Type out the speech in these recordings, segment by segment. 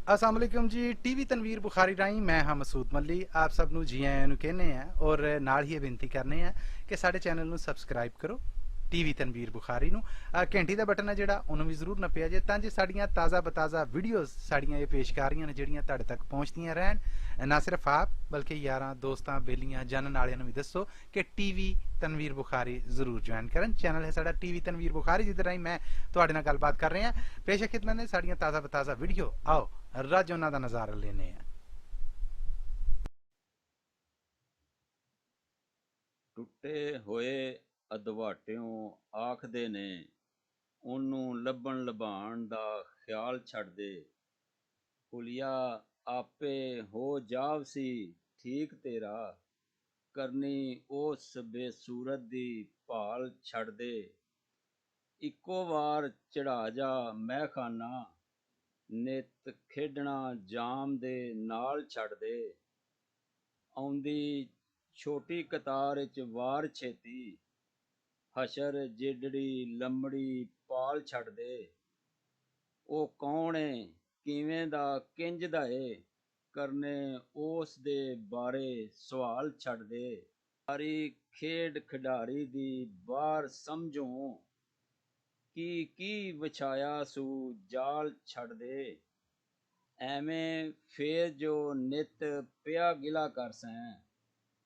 अस्सलाम वालेकुम जी। टीवी तनवीर बुखारी राही मैं हाँ मसूद मल्ली आप सब ਨੂੰ ਜੀ ਆਇਆਂ ਨੂੰ ਕਹਿੰਦੇ ਆ ਔਰ ਨਾਲ ਹੀ ਇਹ ਬੇਨਤੀ ਕਰਨੇ ਆ ਕਿ ਸਾਡੇ ਚੈਨਲ ਨੂੰ ਸਬਸਕ੍ਰਾਈਬ ਕਰੋ ਟੀਵੀ ਤਨਵੀਰ ਬੁਖਾਰੀ ਨੂੰ ਘੰਟੀ ਦਾ ਬਟਨ ਹੈ ਜਿਹੜਾ ਉਹਨੂੰ ਵੀ ਜ਼ਰੂਰ ਨੱਪਿਆ ਜੇ ਤਾਂ ਜੇ ਸਾਡੀਆਂ ਤਾਜ਼ਾ ਬਤਾਜ਼ਾ ਵੀਡੀਓਜ਼ ਸਾਡੀਆਂ ਇਹ ਪੇਸ਼ ਕਰ ਰਹੀਆਂ ਨੇ ਜਿਹੜੀਆਂ ਤੁਹਾਡੇ ਤੱਕ ਪਹੁੰਚਦੀਆਂ ਰਹਿਣ ਨਾ ਸਿਰਫ ਆਪ ਬਲਕਿ ਯਾਰਾਂ ਦੋਸਤਾਂ ਬੇਲੀਆਂ ਜਾਣਨ ਵਾਲਿਆਂ ਨੂੰ ਵੀ ਦੱਸੋ ਕਿ ਟੀਵੀ ਤਨਵੀਰ ਬੁਖਾਰੀ ਜ਼ਰੂਰ ਜੁਆਇਨ ਕਰਨ। ਚੈਨਲ ਹੈ ਸਾਡਾ ਟੀਵੀ ਤਨਵੀਰ ਬੁਖਾਰੀ ਜਿਹਦੇ ਰਾਹੀਂ ਮੈਂ ਤੁਹਾਡੇ ਨਾਲ ਗੱਲਬਾਤ ਕਰ ਰਿਹਾ ਪੇਸ਼ ਖਿਦਮਤ ਨੇ ਸਾਡੀਆਂ ਤਾਜ਼ਾ ਬਤਾਜ਼ਾ ਵੀਡੀਓ ਆਓ रज उन्हों का नज़ारा लेने हैं। ਟੁੱਟੇ ਹੋਏ ਅਦਵਾਟਿਓਂ ਆਖਦੇ ਨੇ ਉਹਨੂੰ ਲੱਭਣ ਲਭਾਣ ਦਾ ਖਿਆਲ ਛੱਡ ਦੇ। ਹੁਲੀਆ ਆਪੇ ਹੋ ਜਾਵਸੀ ਠੀਕ ਤੇਰਾ, ਕਰਨੀ ਉਸ ਬੇਸੂਰਤ ਦੀ ਭਾਲ ਛੱਡ ਦੇ। ਇੱਕੋ ਵਾਰ ਚੜਾ ਜਾ ਮਹਿਖਾਨਾ, ਨਿਤ ਖੇਡਣਾ ਜਾਮ ਦੇ ਨਾਲ ਛੱਡ ਦੇ। ਆਉਂਦੀ ਛੋਟੀ ਕਤਾਰ ਵਿੱਚ ਵਾਰ ਛੇਤੀ, ਹਸ਼ਰ ਜਿੱਡੜੀ ਲੰਮੜੀ ਪਾਲ ਛੱਡ ਦੇ। ਉਹ ਕੌਣ ਏ ਕਿਵੇਂ ਦਾ ਕਿੰਜ ਦਾ ਏ, ਕਰਨੇ ਉਸ ਦੇ ਬਾਰੇ ਸਵਾਲ ਛੱਡ ਦੇ। ਸਾਰੀ ਖੇਡ ਖਿਡਾਰੀ ਦੀ ਬਾਹਰ ਸਮਝੋ, ਕੀ ਵਿਛਾਇਆ ਸੂ ਜਾਲ ਛੱਡ ਦੇ। ਐਵੇਂ ਫੇਰ ਜੋ ਨਿਤ ਪਿਆ ਗਿਲਾ ਕਰ ਸੈਂ,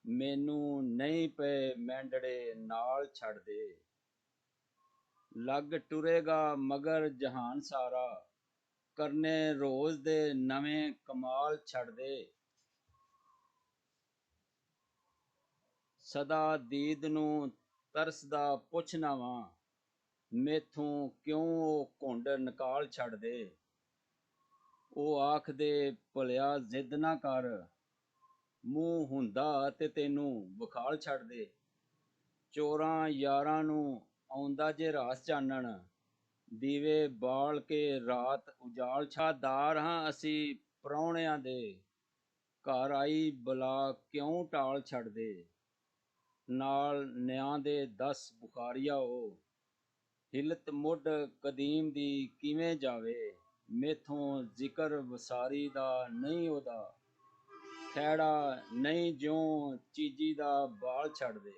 ਮੈਨੂੰ ਨਹੀਂ ਪਏ ਮੈਂਡੜੇ ਨਾਲ ਛੱਡ ਦੇ। ਲੱਗ ਟੁਰੇਗਾ ਮਗਰ ਜਹਾਨ ਸਾਰਾ, ਕਰਨੇ ਰੋਜ਼ ਦੇ ਨਵੇਂ ਕਮਾਲ ਛੱਡ ਦੇ। ਸਦਾ ਦੀਦ ਨੂੰ ਤਰਸਦਾ ਪੁੱਛਣਾ ਵਾਂ, ਮੈਥੋਂ ਕਿਉਂ ਉਹ ਘੁੰਡ ਨਿਕਾਲ ਛੱਡ ਦੇ। ਉਹ ਆਖਦੇ ਭਲਿਆ ਜ਼ਿੱਦ ਨਾ ਕਰ, ਮੂੰਹ ਹੁੰਦਾ ਤੇ ਤੈਨੂੰ ਵਿਖਾਲ ਛੱਡ ਦੇ। ਚੋਰਾਂ ਯਾਰਾਂ ਨੂੰ ਆਉਂਦਾ ਜੇ ਰਾਸ ਚਾਨਣ, ਦੀਵੇ ਬਾਲ ਕੇ ਰਾਤ ਉਜਾਲ ਛਾਦਾਰ ਹਾਂ ਅਸੀਂ ਪ੍ਰਾਹੁਣਿਆਂ ਦੇ, ਘਰ ਆਈ ਬਲਾ ਕਿਉਂ ਟਾਲ ਛੱਡ ਦੇ। ਨਾਲ ਨਿਆਂ ਦੇ 10 ਬੁਖਾਰੀਆ ਉਹ, ਹਿਲਤ ਮੁੱਢ ਕਦੀਮ ਦੀ ਕਿਵੇਂ ਜਾਵੇ। ਮੈਥੋਂ ਜ਼ਿਕਰ ਵਸਾਰੀ ਦਾ ਨਹੀਂ ਉਹਦਾ, ਖੈੜਾ ਨਹੀਂ ਜਿਉਂ ਚੀਜੀ ਦਾ ਬਾਲ ਛੱਡ ਦੇ।